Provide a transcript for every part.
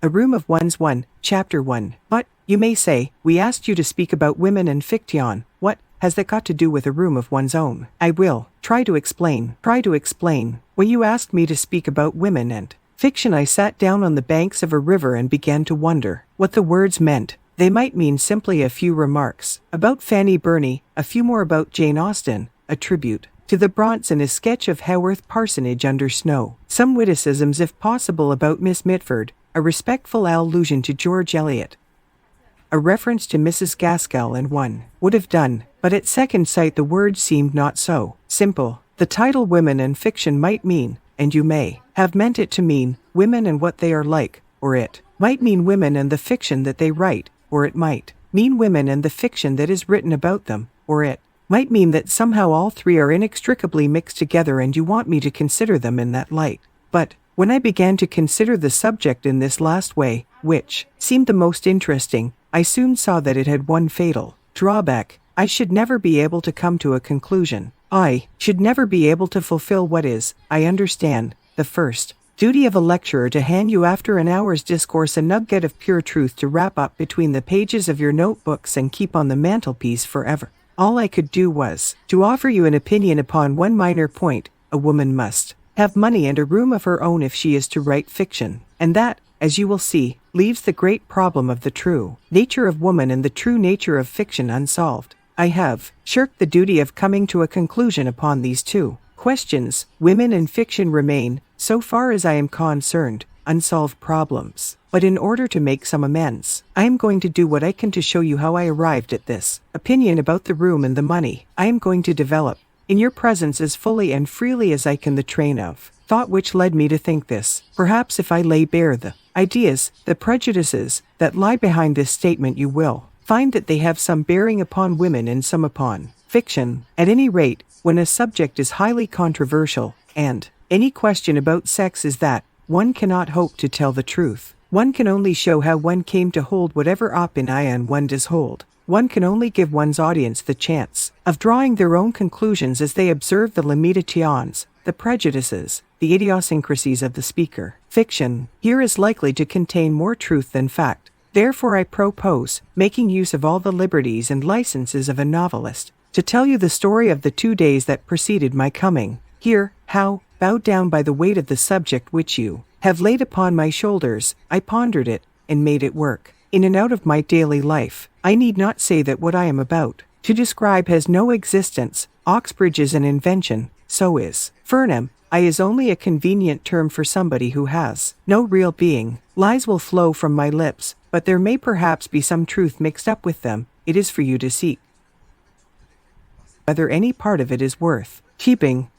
A Room of One's 1, Chapter 1. But, you may say, we asked you to speak about women and fiction. What has that got to do with a room of one's own? I will try to explain. When you asked me to speak about women and fiction, I sat down on the banks of a river and began to wonder what the words meant. They might mean simply a few remarks about Fanny Burney, a few more about Jane Austen, a tribute to the Brontes and a sketch of Haworth Parsonage under snow, some witticisms if possible about Miss Mitford, a respectful allusion to George Eliot, a reference to Mrs. Gaskell, and one would have done, but at second sight the words seemed not so simple. The title Women and Fiction might mean, and you may have meant it to mean, women and what they are like, or it might mean women and the fiction that they write, or it might mean women and the fiction that is written about them, or it might mean that somehow all three are inextricably mixed together and you want me to consider them in that light. But when I began to consider the subject in this last way, which seemed the most interesting, I soon saw that it had one fatal drawback. I should never be able to come to a conclusion. I should never be able to fulfill what is, I understand, the first duty of a lecturer, to hand you after an hour's discourse a nugget of pure truth to wrap up between the pages of your notebooks and keep on the mantelpiece forever. All I could do was to offer you an opinion upon one minor point. A woman must have money and a room of her own if she is to write fiction, and that, as you will see, leaves the great problem of the true nature of woman and the true nature of fiction unsolved. I have shirked the duty of coming to a conclusion upon these two questions. Women and fiction remain, so far as I am concerned, unsolved problems. But in order to make some amends, I am going to do what I can to show you how I arrived at this opinion about the room and the money. I am going to develop, in your presence as fully and freely as I can, the train of thought which led me to think this. Perhaps if I lay bare the ideas, the prejudices that lie behind this statement, you will find that they have some bearing upon women and some upon fiction. At any rate, when a subject is highly controversial, and any question about sex is that, one cannot hope to tell the truth. One can only show how one came to hold whatever opinion one does hold. One can only give one's audience the chance of drawing their own conclusions as they observe the limitations, the prejudices, the idiosyncrasies of the speaker. Fiction here is likely to contain more truth than fact. Therefore I propose, making use of all the liberties and licenses of a novelist, to tell you the story of the 2 days that preceded my coming here, how, bowed down by the weight of the subject which you have laid upon my shoulders, I pondered it, and made it work in and out of my daily life. I need not say that what I am about to describe has no existence. Oxbridge is an invention, so is Fernham. I is only a convenient term for somebody who has no real being. Lies will flow from my lips, but there may perhaps be some truth mixed up with them. It is for you to seek whether any part of it is worth keeping.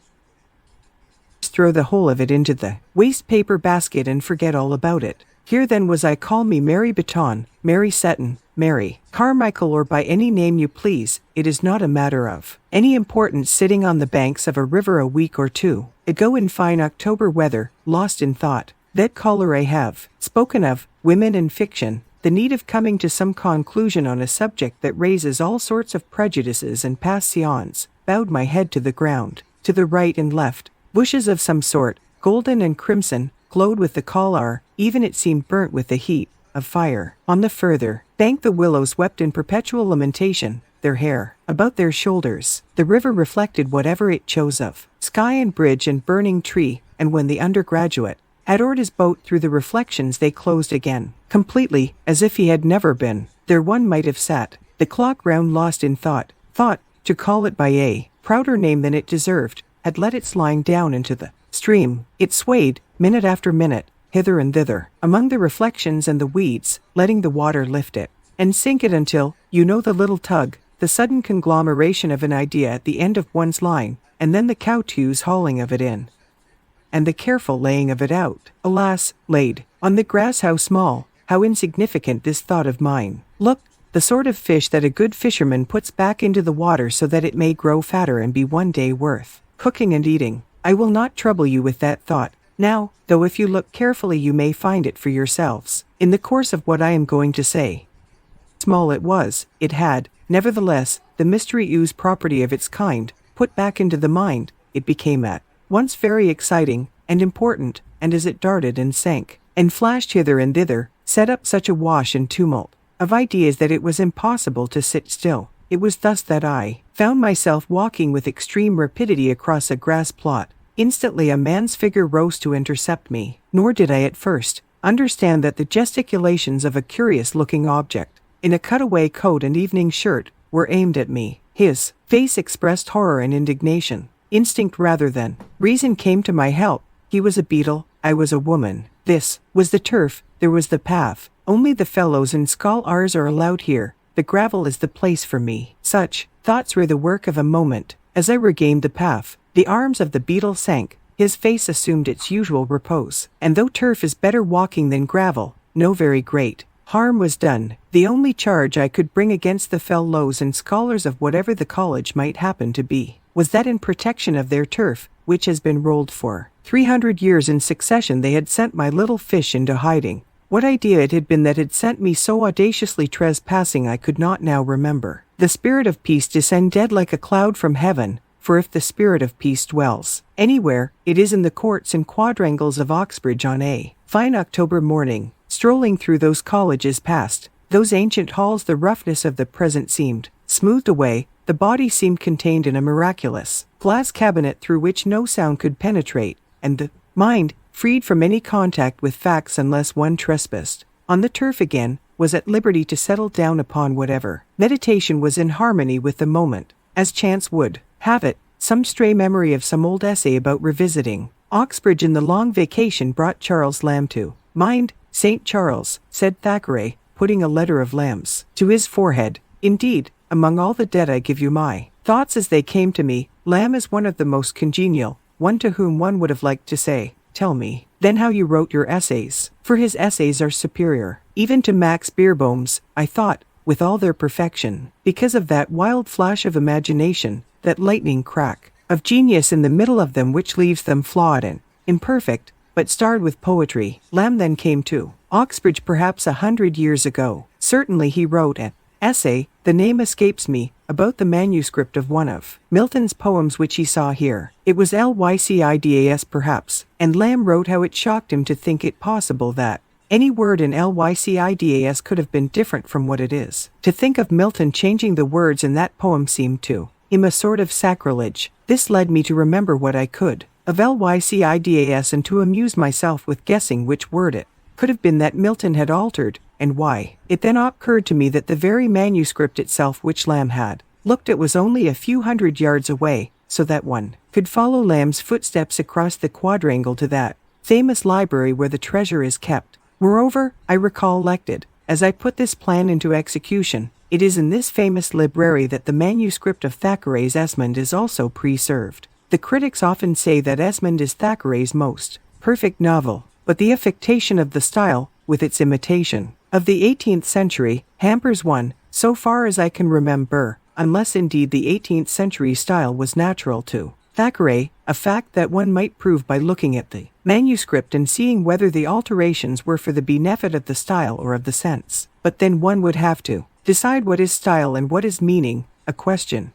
Throw the whole of it into the waste paper basket and forget all about it. Here then was I. Call me Mary Beton, Mary Seton, Mary Carmichael, or by any name you please. It is not a matter of any importance, sitting on the banks of a river a week or two ago in fine October weather, lost in thought. That caller I have spoken of, women and fiction, the need of coming to some conclusion on a subject that raises all sorts of prejudices and passions, bowed my head to the ground. To the right and left, bushes of some sort, golden and crimson, glowed with the color, even it seemed burnt with the heat of fire. On the further bank the willows wept in perpetual lamentation, their hair about their shoulders. The river reflected whatever it chose of sky and bridge and burning tree, and when the undergraduate had oared his boat through the reflections, they closed again, completely, as if he had never been there. One might have sat the clock round, lost in thought. Thought, to call it by a prouder name than it deserved, had let its lying down into the stream. It swayed, minute after minute, hither and thither, among the reflections and the weeds, letting the water lift it and sink it until, you know, the little tug, the sudden conglomeration of an idea at the end of one's line, and then the cowtew's hauling of it in, and the careful laying of it out. Alas, laid on the grass, how small, how insignificant this thought of mine. Look, the sort of fish that a good fisherman puts back into the water so that it may grow fatter and be one day worth cooking and eating. I will not trouble you with that thought now, though if you look carefully you may find it for yourselves in the course of what I am going to say. Small it was, it had, nevertheless, the mysterious property of its kind. Put back into the mind, it became at once very exciting and important, and as it darted and sank and flashed hither and thither, set up such a wash and tumult of ideas that it was impossible to sit still. It was thus that I found myself walking with extreme rapidity across a grass plot. Instantly a man's figure rose to intercept me, nor did I at first understand that the gesticulations of a curious-looking object, in a cutaway coat and evening shirt, were aimed at me. His face expressed horror and indignation. Instinct rather than reason came to my help. He was a beetle, I was a woman. This was the turf, there was the path. Only the fellows and scholars are allowed here. The gravel is the place for me. Such thoughts were the work of a moment. As I regained the path, the arms of the beetle sank, his face assumed its usual repose, and though turf is better walking than gravel, no very great harm was done. The only charge I could bring against the fellows and scholars of whatever the college might happen to be, was that in protection of their turf, which has been rolled for 300 years in succession, they had sent my little fish into hiding. What idea it had been that had sent me so audaciously trespassing I could not now remember. The spirit of peace descended like a cloud from heaven, for if the spirit of peace dwells anywhere, it is in the courts and quadrangles of Oxbridge on a fine October morning. Strolling through those colleges past, those ancient halls, the roughness of the present seemed smoothed away, the body seemed contained in a miraculous glass cabinet through which no sound could penetrate, and the mind, freed from any contact with facts unless one trespassed on the turf again, was at liberty to settle down upon whatever meditation was in harmony with the moment. As chance would have it, some stray memory of some old essay about revisiting Oxbridge in the long vacation brought Charles Lamb to mind. St. Charles, said Thackeray, putting a letter of Lamb's to his forehead. Indeed, among all the dead I give you my thoughts as they came to me. Lamb is one of the most congenial, one to whom one would have liked to say, tell me, then how you wrote your essays, for his essays are superior, even to Max Beerbohm's, I thought, with all their perfection, because of that wild flash of imagination, that lightning crack of genius in the middle of them which leaves them flawed and imperfect, but starred with poetry. Lamb then came to Oxbridge perhaps 100 years ago. Certainly he wrote an essay, the name escapes me, about the manuscript of one of Milton's poems which he saw here. It was Lycidas perhaps, and Lamb wrote how it shocked him to think it possible that any word in Lycidas could have been different from what it is. To think of Milton changing the words in that poem seemed to him a sort of sacrilege. This led me to remember what I could of Lycidas and to amuse myself with guessing which word it could have been that Milton had altered, and why. It then occurred to me that the very manuscript itself which Lamb had looked at was only a few hundred yards away, so that one could follow Lamb's footsteps across the quadrangle to that famous library where the treasure is kept. Moreover, I recollected, as I put this plan into execution, it is in this famous library that the manuscript of Thackeray's Esmond is also preserved. The critics often say that Esmond is Thackeray's most perfect novel, but the affectation of the style, with its imitation of the 18th century, hampers one, so far as I can remember, unless indeed the 18th century style was natural to Thackeray, a fact that one might prove by looking at the manuscript and seeing whether the alterations were for the benefit of the style or of the sense. But then one would have to decide what is style and what is meaning, a question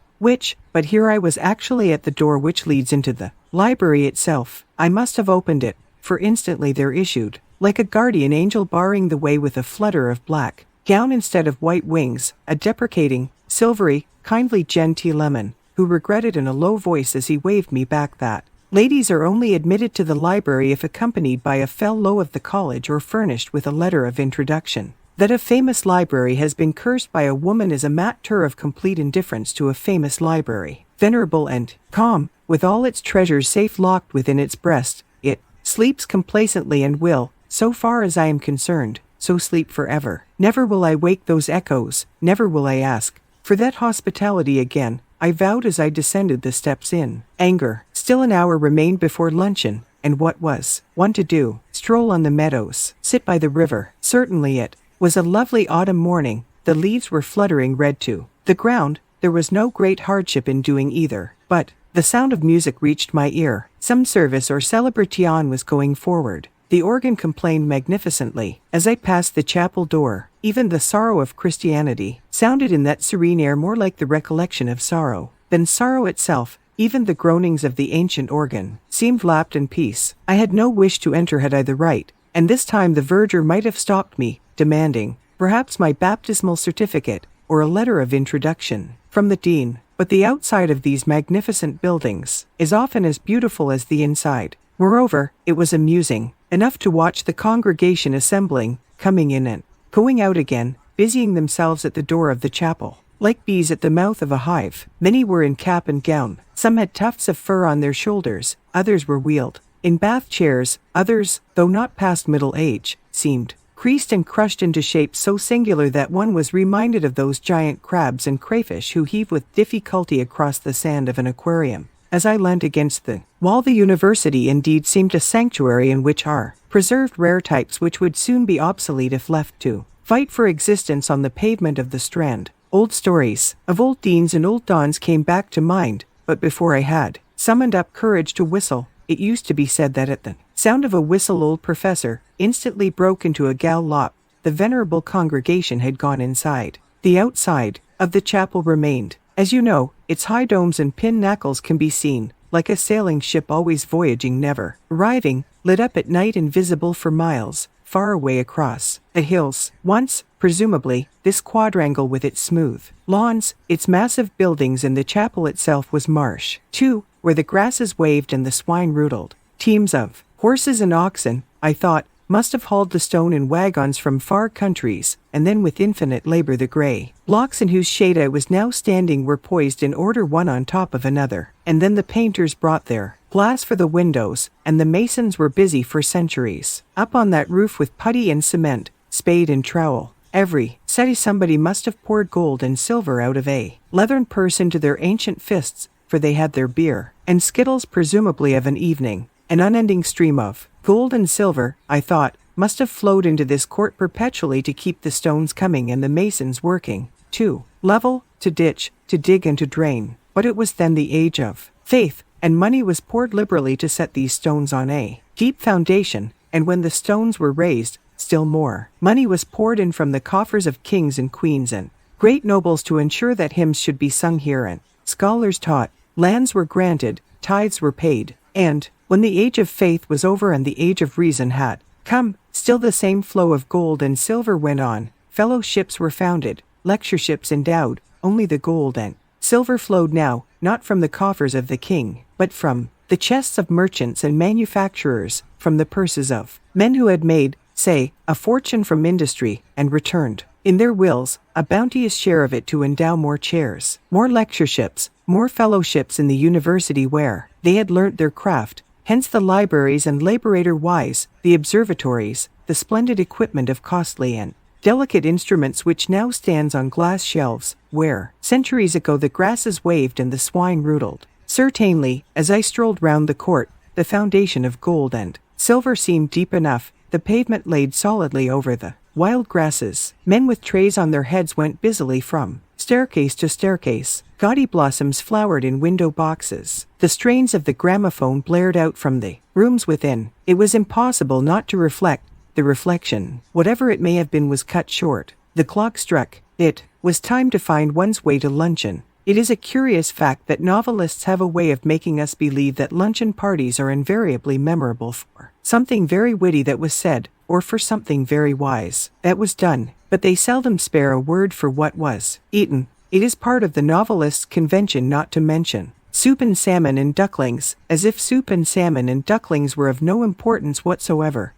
but here I was actually at the door which leads into the library itself. I must have opened it, for instantly there issued, like a guardian angel barring the way with a flutter of black gown instead of white wings, a deprecating, silvery, kindly gentleman, who regretted in a low voice as he waved me back that ladies are only admitted to the library if accompanied by a fellow of the college or furnished with a letter of introduction. That a famous library has been cursed by a woman is a matter of complete indifference to a famous library. Venerable and calm, with all its treasures safe locked within its breast, it sleeps complacently and will, so far as I am concerned, so sleep forever. Never will I wake those echoes, never will I ask for that hospitality again, I vowed as I descended the steps in anger. Still an hour remained before luncheon, and what was one to do? Stroll on the meadows, sit by the river. Certainly it was a lovely autumn morning, the leaves were fluttering red to the ground, there was no great hardship in doing either, but the sound of music reached my ear. Some service or celebration was going forward. The organ complained magnificently. As I passed the chapel door, even the sorrow of Christianity sounded in that serene air more like the recollection of sorrow than sorrow itself. Even the groanings of the ancient organ seemed lapped in peace. I had no wish to enter had I the right, and this time the verger might have stopped me, demanding, perhaps my baptismal certificate, or a letter of introduction, from the dean. But the outside of these magnificent buildings is often as beautiful as the inside. Moreover, it was amusing enough to watch the congregation assembling, coming in and going out again, busying themselves at the door of the chapel. Like bees at the mouth of a hive, many were in cap and gown. Some had tufts of fur on their shoulders, others were wheeled in bath chairs, others, though not past middle age, seemed creased and crushed into shapes so singular that one was reminded of those giant crabs and crayfish who heave with difficulty across the sand of an aquarium. As I leant against the wall, the university indeed seemed a sanctuary in which are preserved rare types which would soon be obsolete if left to fight for existence on the pavement of the Strand. Old stories of old deans and old dons came back to mind, but before I had summoned up courage to whistle, it used to be said that at the sound of a whistle old professor instantly broke into a gallop. The venerable congregation had gone inside. The outside of the chapel remained. As you know, its high domes and pinnacles can be seen, like a sailing ship always voyaging, never arriving, lit up at night and visible for miles, far away across the hills. Once, presumably, this quadrangle with its smooth lawns, its massive buildings, and the chapel itself was marsh, too, where the grasses waved and the swine rootled. Teams of horses and oxen, I thought, must have hauled the stone in wagons from far countries, and then with infinite labor the grey blocks in whose shade I was now standing were poised in order one on top of another, and then the painters brought their glass for the windows, and the masons were busy for centuries up on that roof with putty and cement, spade and trowel. Every steady somebody must have poured gold and silver out of a leathern purse into their ancient fists, for they had their beer and skittles presumably of an evening. An unending stream of gold and silver, I thought, must have flowed into this court perpetually to keep the stones coming and the masons working, to level, to ditch, to dig and to drain. But it was then the age of faith, and money was poured liberally to set these stones on a deep foundation, and when the stones were raised, still more money was poured in from the coffers of kings and queens and great nobles to ensure that hymns should be sung here and scholars taught, lands were granted, tithes were paid, and when the age of faith was over and the age of reason had come, still the same flow of gold and silver went on. Fellowships were founded, lectureships endowed. Only the gold and silver flowed now, not from the coffers of the king, but from the chests of merchants and manufacturers, from the purses of men who had made, say, a fortune from industry, and returned, in their wills, a bounteous share of it to endow more chairs, more lectureships, more fellowships in the university where they had learnt their craft. Hence the libraries and laborator-wise, the observatories, the splendid equipment of costly and delicate instruments which now stands on glass shelves, where, centuries ago, the grasses waved and the swine rootled. Certainly, as I strolled round the court, the foundation of gold and silver seemed deep enough, the pavement laid solidly over the wild grasses. Men with trays on their heads went busily from staircase to staircase. Gaudy blossoms flowered in window boxes. The strains of the gramophone blared out from the rooms within. It was impossible not to reflect. The reflection, whatever it may have been, was cut short. The clock struck. It was time to find one's way to luncheon. It is a curious fact that novelists have a way of making us believe that luncheon parties are invariably memorable for something very witty that was said, or for something very wise that was done, but they seldom spare a word for what was eaten. It is part of the novelist's convention not to mention soup and salmon and ducklings, as if soup and salmon and ducklings were of no importance whatsoever.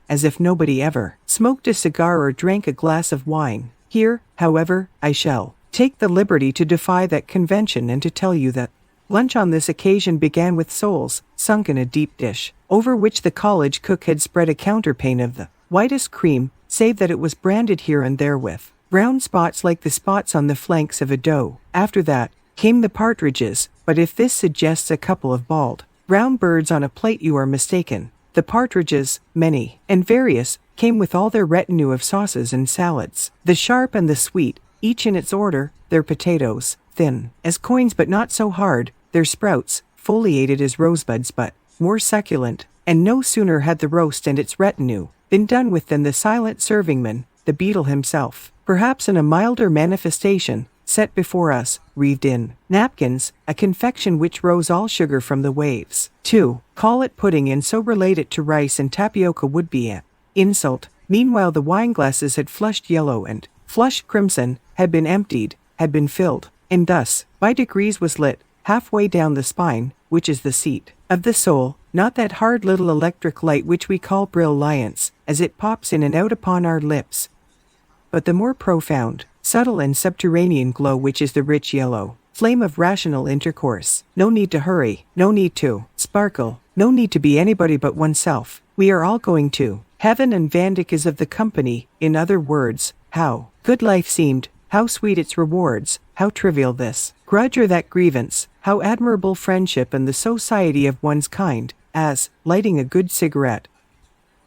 As if nobody ever smoked a cigar or drank a glass of wine. Here, however, I shall take the liberty to defy that convention and to tell you that lunch on this occasion began with soles sunk in a deep dish, over which the college cook had spread a counterpane of the whitest cream, save that it was branded here and there with brown spots like the spots on the flanks of a doe. After that came the partridges, but if this suggests a couple of bald brown birds on a plate, you are mistaken. The partridges, many and various, came with all their retinue of sauces and salads, the sharp and the sweet, each in its order, their potatoes, thin as coins but not so hard, their sprouts, foliated as rosebuds but more succulent, and no sooner had the roast and its retinue been done with than the silent servingman, the beadle himself, perhaps in a milder manifestation, set before us, wreathed in napkins, a confection which rose all sugar from the waves. 2. Call it pudding and so relate it to rice and tapioca would be an insult. Meanwhile the wineglasses had flushed yellow and flushed crimson, had been emptied, had been filled, and thus, by degrees was lit, halfway down the spine, which is the seat of the soul, not that hard little electric light which we call brilliance, as it pops in and out upon our lips, but the more profound, subtle and subterranean glow which is the rich yellow flame of rational intercourse. No need to hurry, no need to sparkle, no need to be anybody but oneself. We are all going to heaven and Vandyck is of the company. In other words, how good life seemed, how sweet its rewards, how trivial this grudge or that grievance, how admirable friendship and the society of one's kind, as, lighting a good cigarette,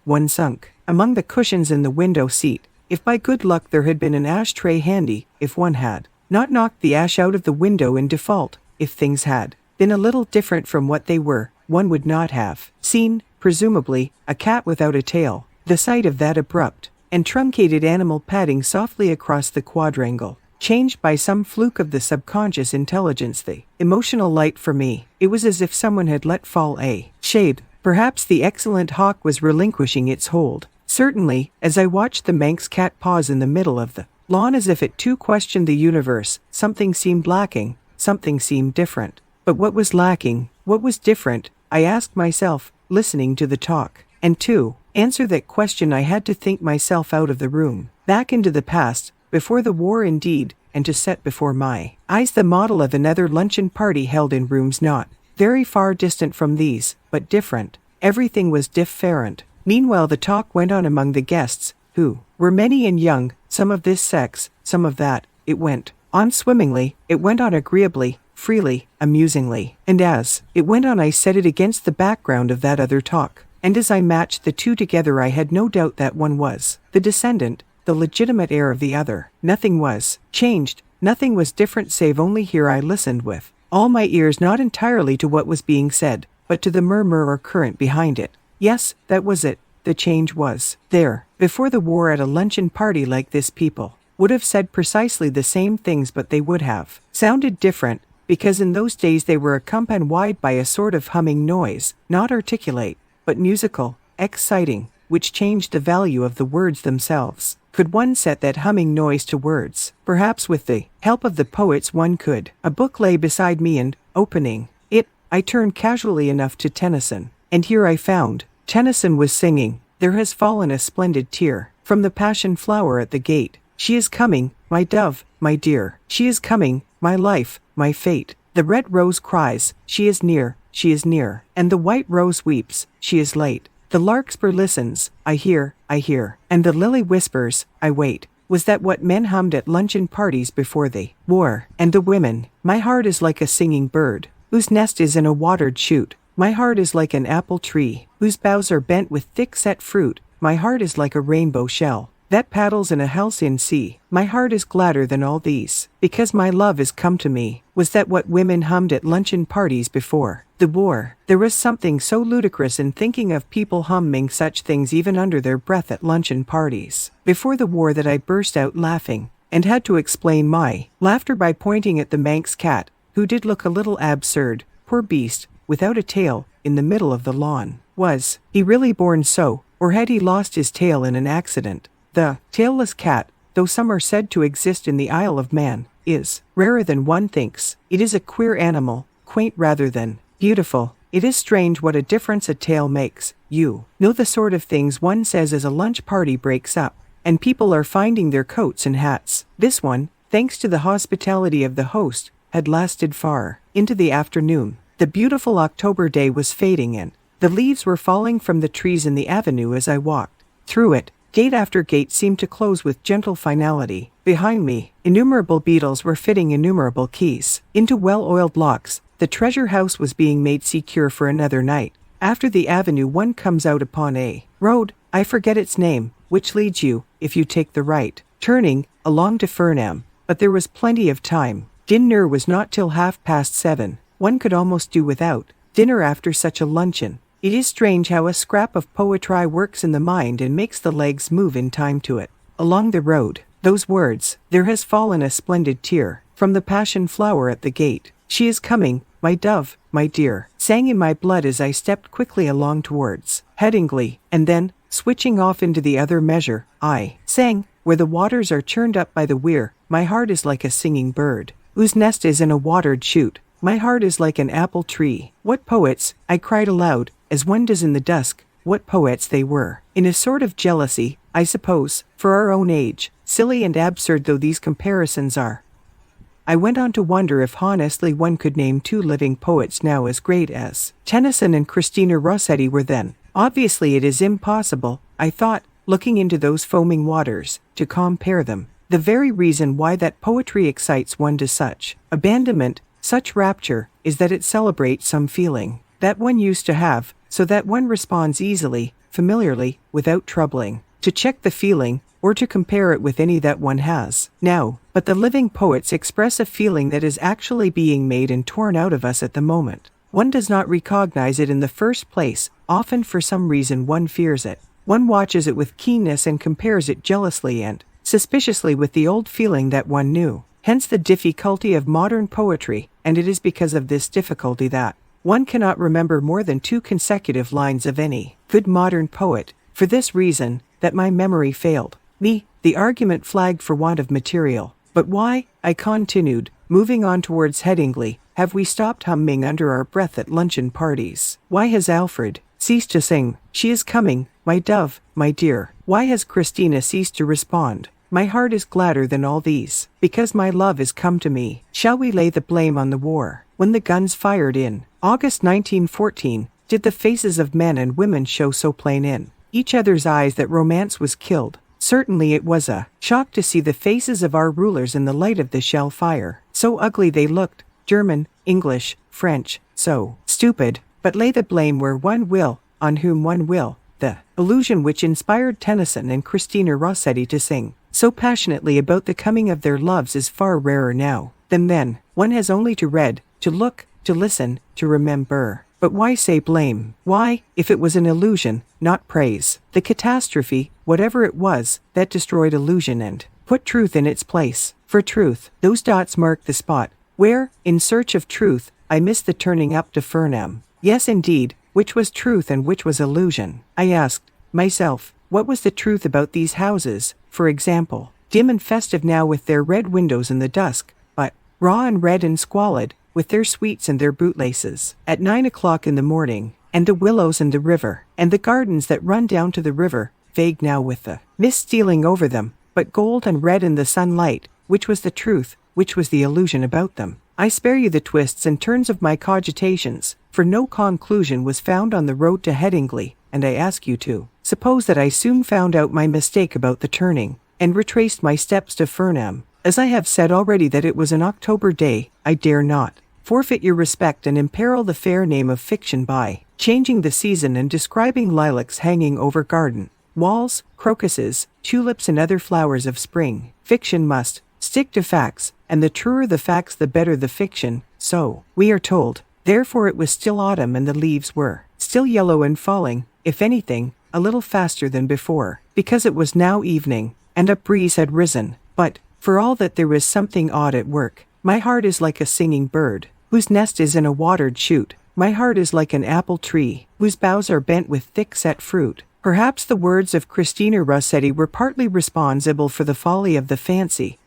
one sunk among the cushions in the window seat, if by good luck there had been an ashtray handy, if one had not knocked the ash out of the window in default, if things had been a little different from what they were, one would not have seen, presumably, a cat without a tail. The sight of that abrupt and truncated animal padding softly across the quadrangle changed by some fluke of the subconscious intelligence the emotional light for me. It was as if someone had let fall a shade. Perhaps the excellent hawk was relinquishing its hold. Certainly, as I watched the Manx cat pause in the middle of the lawn as if it too questioned the universe, something seemed lacking, something seemed different. But what was lacking, what was different, I asked myself, listening to the talk. And to answer that question I had to think myself out of the room, back into the past, before the war indeed, and to set before my eyes the model of another luncheon party held in rooms not very far distant from these, but different. Everything was different. Meanwhile the talk went on among the guests, who were many and young, some of this sex, some of that. It went on swimmingly, it went on agreeably, freely, amusingly, and as it went on I set it against the background of that other talk, and as I matched the two together I had no doubt that one was the descendant, the legitimate heir of the other. Nothing was changed, nothing was different save only here I listened with all my ears not entirely to what was being said, but to the murmur or current behind it. Yes, that was it. The change was there. Before the war at a luncheon party like this people would have said precisely the same things, but they would have sounded different, because in those days they were accompanied by a sort of humming noise, not articulate, but musical, exciting, which changed the value of the words themselves. Could one set that humming noise to words? Perhaps with the help of the poets one could. A book lay beside me and, opening it, I turned casually enough to Tennyson, and here I found Tennyson was singing, "There has fallen a splendid tear from the passion flower at the gate. She is coming, my dove, my dear. She is coming, my life, my fate. The red rose cries, she is near, and the white rose weeps, she is late. The larkspur listens, I hear, and the lily whispers, I wait." Was that what men hummed at luncheon parties before the war? And the women, "My heart is like a singing bird, whose nest is in a watered shoot. My heart is like an apple tree, whose boughs are bent with thick-set fruit. My heart is like a rainbow shell that paddles in a halcyon sea. My heart is gladder than all these, because my love is come to me." Was that what women hummed at luncheon parties before the war? There was something so ludicrous in thinking of people humming such things even under their breath at luncheon parties before the war that I burst out laughing, and had to explain my laughter by pointing at the Manx cat, who did look a little absurd, poor beast, without a tail, in the middle of the lawn. Was he really born so, or had he lost his tail in an accident? The tailless cat, though some are said to exist in the Isle of Man, is rarer than one thinks. It is a queer animal, quaint rather than beautiful. It is strange what a difference a tail makes. You know the sort of things one says as a lunch party breaks up, and people are finding their coats and hats. This one, thanks to the hospitality of the host, had lasted far into the afternoon. The beautiful October day was fading in. The leaves were falling from the trees in the avenue as I walked through it. Gate after gate seemed to close with gentle finality. Behind me, innumerable beetles were fitting innumerable keys into well-oiled locks. The treasure house was being made secure for another night. After the avenue one comes out upon a road, I forget its name, which leads you, if you take the right turning, along to Fernham. But there was plenty of time. Dinner was not till 7:30. One could almost do without dinner after such a luncheon. It is strange how a scrap of poetry works in the mind and makes the legs move in time to it. Along the road, those words, there has fallen a splendid tear from the passion flower at the gate. She is coming, my dove, my dear, sang in my blood as I stepped quickly along towards Headingley, and then, switching off into the other measure, I sang, where the waters are churned up by the weir, my heart is like a singing bird, whose nest is in a watered shoot. My heart is like an apple tree. What poets, I cried aloud, as one does in the dusk, what poets they were. In a sort of jealousy, I suppose, for our own age, silly and absurd though these comparisons are. I went on to wonder if honestly one could name two living poets now as great as Tennyson and Christina Rossetti were then. Obviously it is impossible, I thought, looking into those foaming waters, to compare them. The very reason why that poetry excites one to such abandonment, such rapture, is that it celebrates some feeling that one used to have, so that one responds easily, familiarly, without troubling to check the feeling, or to compare it with any that one has now. But the living poets express a feeling that is actually being made and torn out of us at the moment. One does not recognize it in the first place, often for some reason one fears it. One watches it with keenness and compares it jealously and suspiciously with the old feeling that one knew. Hence the difficulty of modern poetry, and it is because of this difficulty that one cannot remember more than 2 consecutive lines of any good modern poet, for this reason, that my memory failed me. The argument flagged for want of material. But why, I continued, moving on towards Headingley, have we stopped humming under our breath at luncheon parties? Why has Alfred ceased to sing, "She is coming, my dove, my dear"? Why has Christina ceased to respond, "My heart is gladder than all these, because my love is come to me"? Shall we lay the blame on the war? When the guns fired in August 1914, did the faces of men and women show so plain in each other's eyes that romance was killed? Certainly it was a shock to see the faces of our rulers in the light of the shell fire. So ugly they looked, German, English, French, so stupid. But lay the blame where one will, on whom one will. The illusion which inspired Tennyson and Christina Rossetti to sing so passionately about the coming of their loves is far rarer now than then. One has only to read, to look, to listen, to remember. But why say blame? Why, if it was an illusion, not praise the catastrophe, whatever it was, that destroyed illusion and put truth in its place? For truth, those dots mark the spot where, in search of truth, I missed the turning up to Fernham. Yes, indeed, which was truth and which was illusion? I asked myself, what was the truth about these houses, for example, dim and festive now with their red windows in the dusk, but raw and red and squalid, with their sweets and their bootlaces, at 9 o'clock in the morning, and the willows and the river, and the gardens that run down to the river, vague now with the mist stealing over them, but gold and red in the sunlight? Which was the truth, which was the illusion about them? I spare you the twists and turns of my cogitations, for no conclusion was found on the road to Headingley, and I ask you to suppose that I soon found out my mistake about the turning, and retraced my steps to Fernham. As I have said already that it was an October day, I dare not forfeit your respect and imperil the fair name of fiction by changing the season and describing lilacs hanging over garden walls, crocuses, tulips and other flowers of spring. Fiction must stick to facts, and the truer the facts the better the fiction, so we are told. Therefore it was still autumn and the leaves were still yellow and falling, if anything, a little faster than before, because it was now evening, and a breeze had risen. But, for all that there was something odd at work, my heart is like a singing bird, whose nest is in a watered shoot. My heart is like an apple tree, whose boughs are bent with thick-set fruit. Perhaps the words of Christina Rossetti were partly responsible for the folly of the fancy.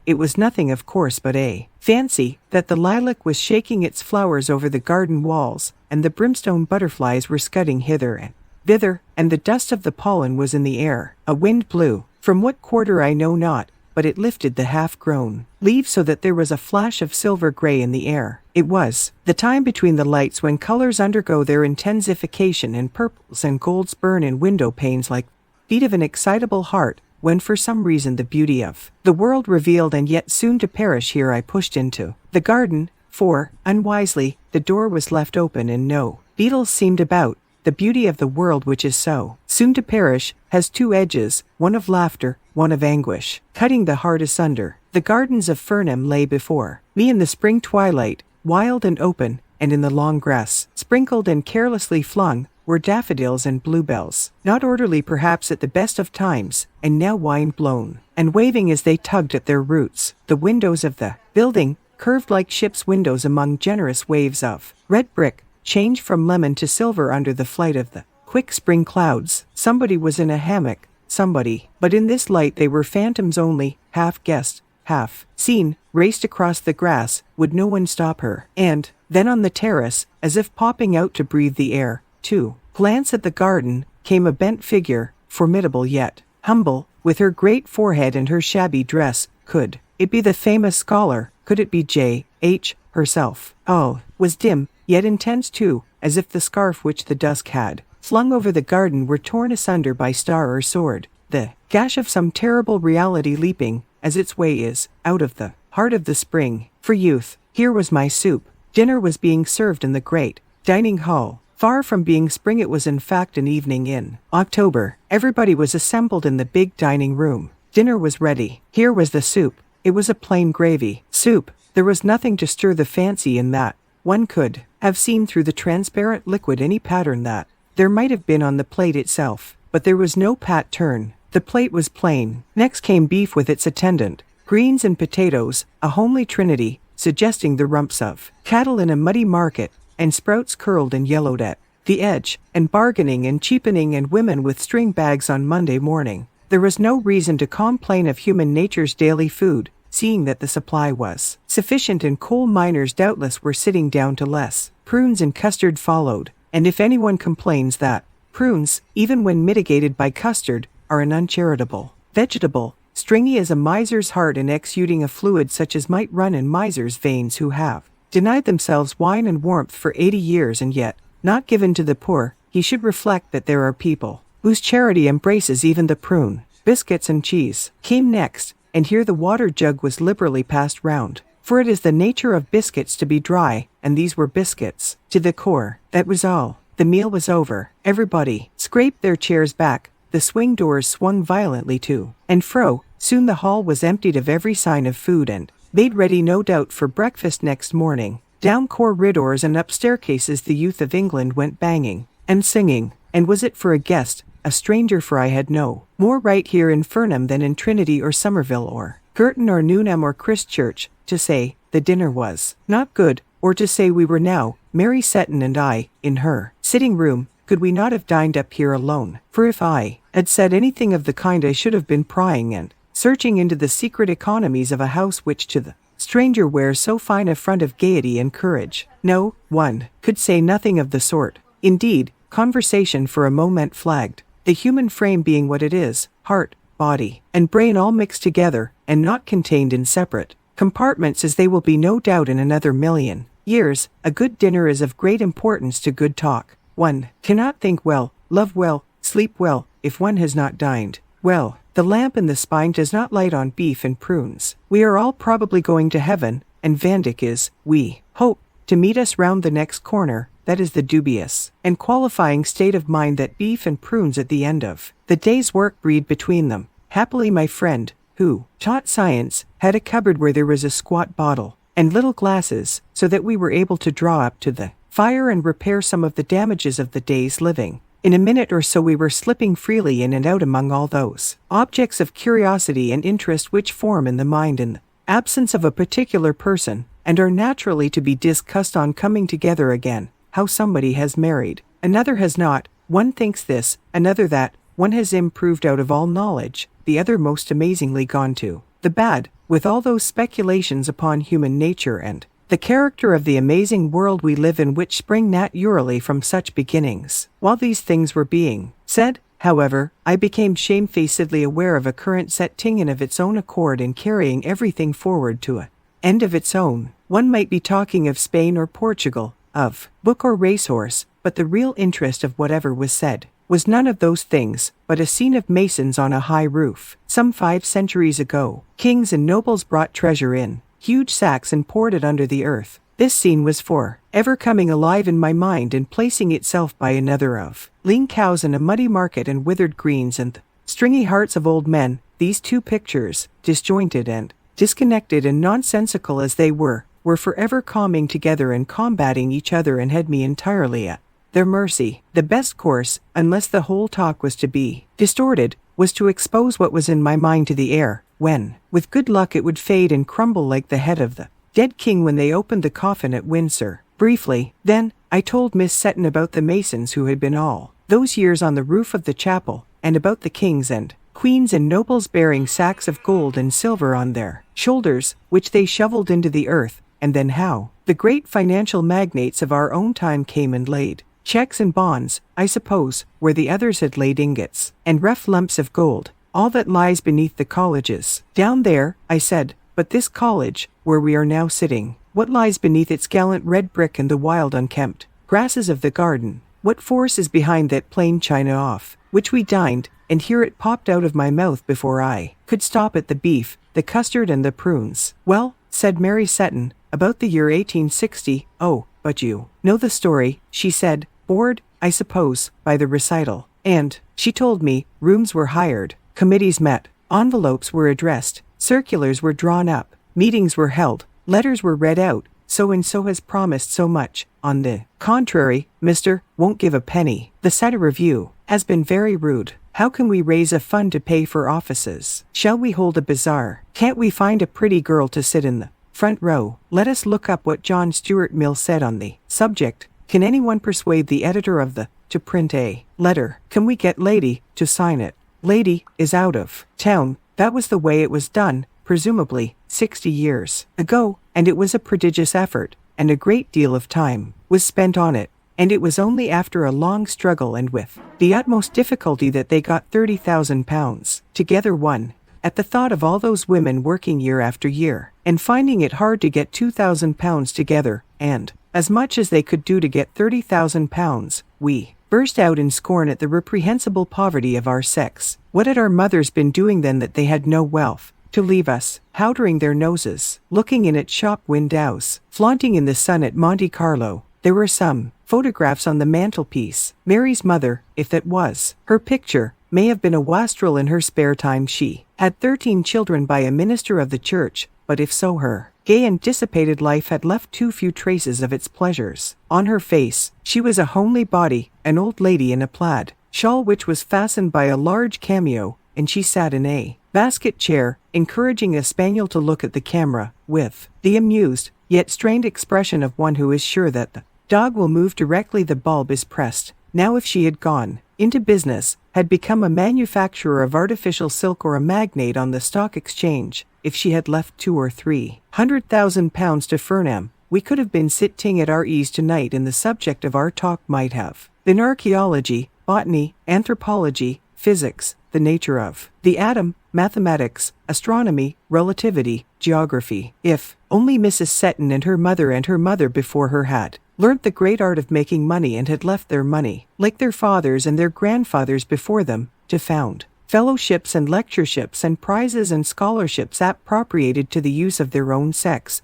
It was nothing, of course, but a fancy that the lilac was shaking its flowers over the garden walls, and the brimstone butterflies were scudding hither and thither, and the dust of the pollen was in the air. A wind blew, from what quarter I know not, but it lifted the half-grown leaves so that there was a flash of silver grey in the air. It was the time between the lights when colors undergo their intensification and purples and golds burn in window panes like beat of an excitable heart, when for some reason the beauty of the world revealed and yet soon to perish. Here I pushed into the garden, for, unwisely, the door was left open and no beetles seemed about. The beauty of the world which is so soon to perish has 2 edges, one of laughter, one of anguish, cutting the heart asunder. The gardens of Fernham lay before me in the spring twilight, wild and open, and in the long grass, sprinkled and carelessly flung, were daffodils and bluebells, not orderly perhaps at the best of times, and now wind-blown, and waving as they tugged at their roots. The windows of the building curved like ship's windows among generous waves of red brick, changed from lemon to silver under the flight of the quick spring clouds. Somebody was in a hammock, somebody, but in this light they were phantoms only, half guessed, half seen, raced across the grass. Would no one stop her? And then on the terrace, as if popping out to breathe the air, to glance at the garden, came a bent figure, formidable yet humble, with her great forehead and her shabby dress. Could it be the famous scholar? Could it be J.H. herself? All was dim, yet intense too, as if the scarf which the dusk had flung over the garden were torn asunder by star or sword, the gash of some terrible reality leaping, as its way is, out of the heart of the spring. For youth, here was my soup. Dinner was being served in the great dining hall. Far from being spring, it was in fact an evening in October. Everybody was assembled in the big dining room. Dinner was ready. Here was the soup. It was a plain gravy soup. There was nothing to stir the fancy in that. One could have seen through the transparent liquid any pattern that there might have been on the plate itself, but there was no pattern. The plate was plain. Next came beef with its attendant, greens and potatoes, a homely trinity, suggesting the rumps of cattle in a muddy market, and sprouts curled and yellowed at the edge, and bargaining and cheapening, and women with string bags on Monday morning. There was no reason to complain of human nature's daily food, seeing that the supply was sufficient, and coal miners doubtless were sitting down to less. Prunes and custard followed, and if anyone complains that prunes, even when mitigated by custard, are an uncharitable vegetable, stringy as a miser's heart and exuding a fluid such as might run in misers' veins who have denied themselves wine and warmth for 80 years and yet not given to the poor, he should reflect that there are people whose charity embraces even the prune. Biscuits and cheese came next, and here the water jug was liberally passed round, for it is the nature of biscuits to be dry, and these were biscuits to the core. That was all. The meal was over. Everybody scraped their chairs back. The swing doors swung violently to and fro. Soon the hall was emptied of every sign of food, and made ready no doubt for breakfast next morning. Down corridors and up staircases the youth of England went banging and singing. And was it for a guest, a stranger, for I had no more right here in Fernham than in Trinity or Somerville or Girton or Newnham or Christchurch, to say the dinner was not good, or to say we were now, Mary Seton and I, in her sitting room. Could we not have dined up here alone? For if I had said anything of the kind, I should have been prying and searching into the secret economies of a house which to the stranger wears so fine a front of gaiety and courage. No, one could say nothing of the sort. Indeed, conversation for a moment flagged. The human frame being what it is, heart, body, and brain all mixed together, and not contained in separate compartments as they will be no doubt in another million years, a good dinner is of great importance to good talk. One cannot think well, love well, sleep well, if one has not dined well. The lamp in the spine does not light on beef and prunes. We are all probably going to heaven, and Vandyck is, we hope, to meet us round the next corner. That is the dubious and qualifying state of mind that beef and prunes at the end of the day's work breed between them. Happily my friend, who taught science, had a cupboard where there was a squat bottle and little glasses, so that we were able to draw up to the fire and repair some of the damages of the day's living. In a minute or so we were slipping freely in and out among all those objects of curiosity and interest which form in the mind in the absence of a particular person, and are naturally to be discussed on coming together again. How somebody has married, another has not, one thinks this, another that, one has improved out of all knowledge, the other most amazingly gone to the bad, with all those speculations upon human nature and the character of the amazing world we live in, which spring naturally from such beginnings. While these things were being said, however, I became shamefacedly aware of a current setting in of its own accord and carrying everything forward to a end of its own. One might be talking of Spain or Portugal, of book or racehorse, but the real interest of whatever was said was none of those things, but a scene of masons on a high roof. Some 5 centuries ago, kings and nobles brought treasure in huge sacks and poured it under the earth. This scene was for ever coming alive in my mind and placing itself by another of lean cows in a muddy market and withered greens and the stringy hearts of old men. These two pictures, disjointed and disconnected and nonsensical as they were forever calming together and combating each other, and had me entirely at their mercy. The best course, unless the whole talk was to be distorted, was to expose what was in my mind to the air, when, with good luck, it would fade and crumble like the head of the dead king when they opened the coffin at Windsor. Briefly, then, I told Miss Seton about the masons who had been all those years on the roof of the chapel, and about the kings and queens and nobles bearing sacks of gold and silver on their shoulders, which they shoveled into the earth, and then how the great financial magnates of our own time came and laid checks and bonds, I suppose, where the others had laid ingots and rough lumps of gold, all that lies beneath the colleges. Down there, I said, but this college, where we are now sitting, what lies beneath its gallant red brick and the wild unkempt grasses of the garden? What force is behind that plain china off which we dined? And here it popped out of my mouth before I could stop at the beef, the custard and the prunes. Well, said Mary Seton, about the year 1860, oh, but you know the story, she said, bored, I suppose, by the recital. And, she told me, rooms were hired, committees met, envelopes were addressed, circulars were drawn up, meetings were held, letters were read out, so and so has promised so much. On the contrary, Mr. won't give a penny. The Saturday Review has been very rude. How can we raise a fund to pay for offices? Shall we hold a bazaar? Can't we find a pretty girl to sit in the front row? Let us look up what John Stuart Mill said on the subject. Can anyone persuade the editor of the to print a letter? Can we get Lady to sign it? Lady is out of town. That was the way it was done, presumably 60 years ago, and it was a prodigious effort, and a great deal of time was spent on it, and it was only after a long struggle and with the utmost difficulty that they got £30,000 together. One, at the thought of all those women working year after year, and finding it hard to get £2,000 together, and as much as they could do to get £30,000, we burst out in scorn at the reprehensible poverty of our sex. What had our mothers been doing then that they had no wealth to leave us, powdering their noses, looking in at shop windows, flaunting in the sun at Monte Carlo? There were some photographs on the mantelpiece. Mary's mother, if that was her picture, may have been a wastrel in her spare time. She had 13 children by a minister of the church, but if so, her gay and dissipated life had left too few traces of its pleasures. On her face, she was a homely body, an old lady in a plaid shawl which was fastened by a large cameo, and she sat in a basket chair, encouraging a spaniel to look at the camera, with the amused, yet strained expression of one who is sure that the dog will move directly the bulb is pressed. Now if she had gone into business, had become a manufacturer of artificial silk or a magnate on the stock exchange, if she had left £200,000 or £300,000 to Fernham, we could have been sitting at our ease tonight, and the subject of our talk might have been archaeology, botany, anthropology, physics, the nature of the atom, mathematics, astronomy, relativity, geography. If only Mrs. Seton and her mother before her had learnt the great art of making money, and had left their money, like their fathers and their grandfathers before them, to found fellowships and lectureships and prizes and scholarships appropriated to the use of their own sex,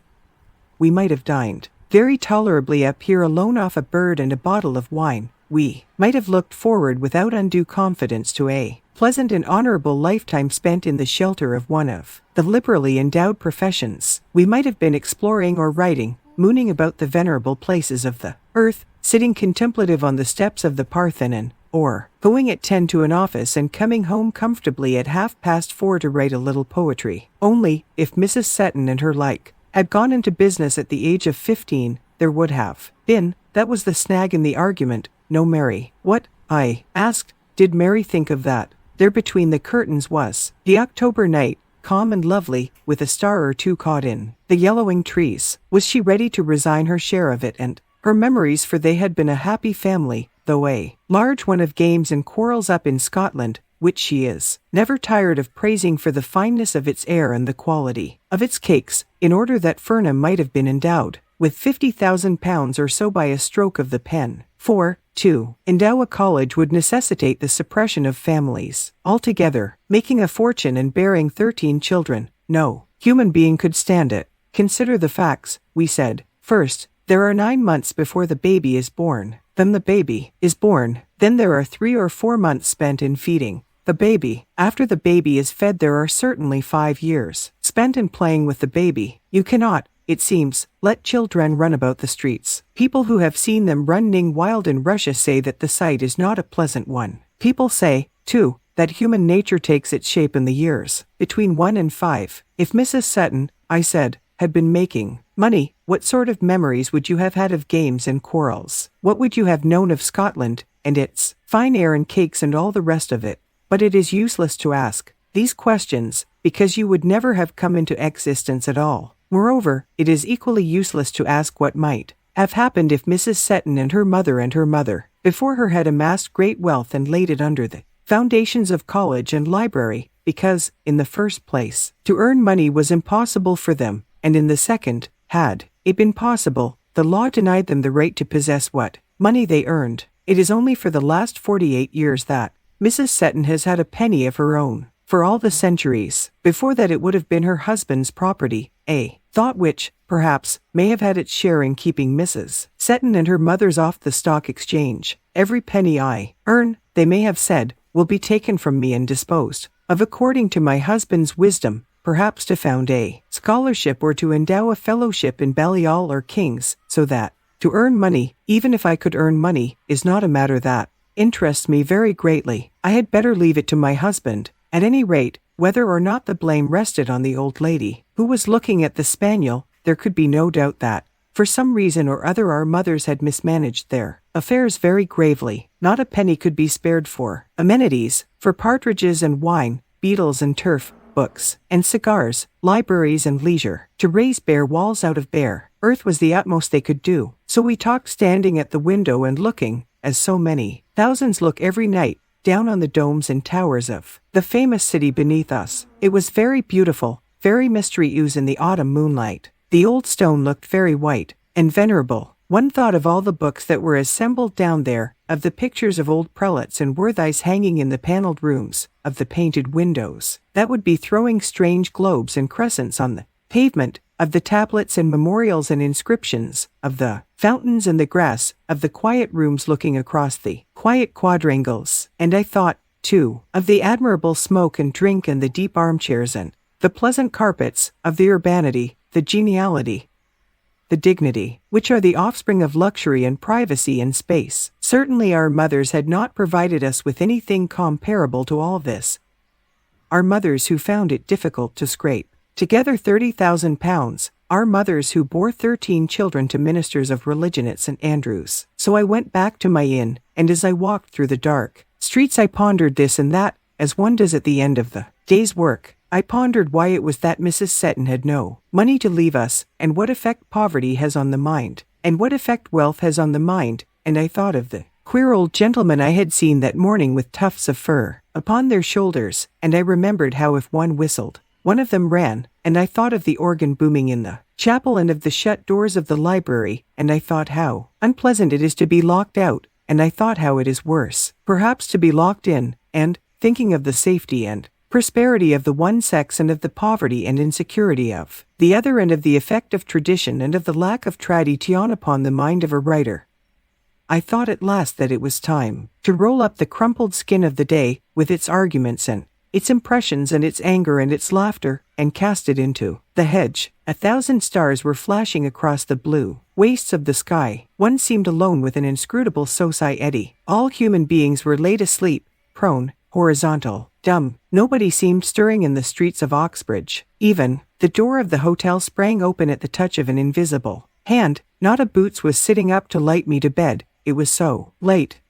we might have dined very tolerably up here alone off a bird and a bottle of wine. We might have looked forward without undue confidence to a pleasant and honorable lifetime spent in the shelter of one of the liberally endowed professions. We might have been exploring or writing, mooning about the venerable places of the earth, sitting contemplative on the steps of the Parthenon, or going at 10 to an office and coming home comfortably at 4:30 to write a little poetry. Only, if Mrs. Seton and her like had gone into business at the age of 15, there would have been, that was the snag in the argument, no Mary. What, I asked, did Mary think of that? There between the curtains was the October night, calm and lovely, with a star or two caught in the yellowing trees. Was she ready to resign her share of it and her memories, for they had been a happy family, though a large one, of games and quarrels up in Scotland, which she is never tired of praising for the fineness of its air and the quality of its cakes, in order that Fernham might have been endowed with £50,000 or so by a stroke of the pen. For, to endow a college would necessitate the suppression of families altogether. Making a fortune and bearing 13 children, no human being could stand it. Consider the facts, we said. First, there are 9 months before the baby is born. Then the baby is born. Then there are 3 or 4 months spent in feeding the baby. After the baby is fed, there are certainly 5 years spent in playing with the baby. You cannot it seems, let children run about the streets. People who have seen them running wild in Russia say that the sight is not a pleasant one. People say, too, that human nature takes its shape in the years between 1 and 5. If Mrs. Sutton, I said, had been making money, what sort of memories would you have had of games and quarrels? What would you have known of Scotland, and its fine air and cakes and all the rest of it? But it is useless to ask these questions, because you would never have come into existence at all. Moreover, it is equally useless to ask what might have happened if Mrs. Sutton and her mother before her had amassed great wealth and laid it under the foundations of college and library, because, in the first place, to earn money was impossible for them, and in the second, had it been possible, the law denied them the right to possess what money they earned. It is only for the last 48 years that Mrs. Sutton has had a penny of her own. For all the centuries before that it would have been her husband's property, a thought which, perhaps, may have had its share in keeping Mrs. Sutton and her mother's off the stock exchange. Every penny I earn, they may have said, will be taken from me and disposed of according to my husband's wisdom, perhaps to found a scholarship or to endow a fellowship in Balliol or King's, so that to earn money, even if I could earn money, is not a matter that interests me very greatly. I had better leave it to my husband. At any rate, whether or not the blame rested on the old lady who was looking at the spaniel, there could be no doubt that, for some reason or other, our mothers had mismanaged their affairs very gravely. Not a penny could be spared for amenities, for partridges and wine, beetles and turf, books and cigars, libraries and leisure. To raise bare walls out of bare earth was the utmost they could do. So we talked standing at the window and looking, as so many thousands look every night, down on the domes and towers of the famous city beneath us. It was very beautiful, very mysterious in the autumn moonlight. The old stone looked very white and venerable. One thought of all the books that were assembled down there, of the pictures of old prelates and worthies hanging in the panelled rooms, of the painted windows that would be throwing strange globes and crescents on the pavement, of the tablets and memorials and inscriptions, of the fountains and the grass, of the quiet rooms looking across the quiet quadrangles. And I thought, too, of the admirable smoke and drink and the deep armchairs and the pleasant carpets, of the urbanity, the geniality, the dignity, which are the offspring of luxury and privacy and space. Certainly our mothers had not provided us with anything comparable to all this. Our mothers who found it difficult to scrape together £30,000, our mothers who bore 13 children to ministers of religion at St. Andrews. So I went back to my inn, and as I walked through the dark streets I pondered this and that, as one does at the end of the day's work. I pondered why it was that Mrs. Sutton had no money to leave us, and what effect poverty has on the mind, and what effect wealth has on the mind, and I thought of the queer old gentlemen I had seen that morning with tufts of fur upon their shoulders, and I remembered how if one whistled, one of them ran, and I thought of the organ booming in the chapel and of the shut doors of the library, and I thought how unpleasant it is to be locked out, and I thought how it is worse, perhaps, to be locked in, and, thinking of the safety and prosperity of the one sex and of the poverty and insecurity of the other, and of the effect of tradition and of the lack of tradition upon the mind of a writer, I thought at last that it was time to roll up the crumpled skin of the day, with its arguments and its impressions and its anger and its laughter, and cast it into the hedge. 1,000 stars were flashing across the blue wastes of the sky. One seemed alone with an inscrutable society. All human beings were laid asleep, prone, horizontal, dumb. Nobody seemed stirring in the streets of Oxbridge. Even the door of the hotel sprang open at the touch of an invisible hand. Not a boots was sitting up to light me to bed. It was so late.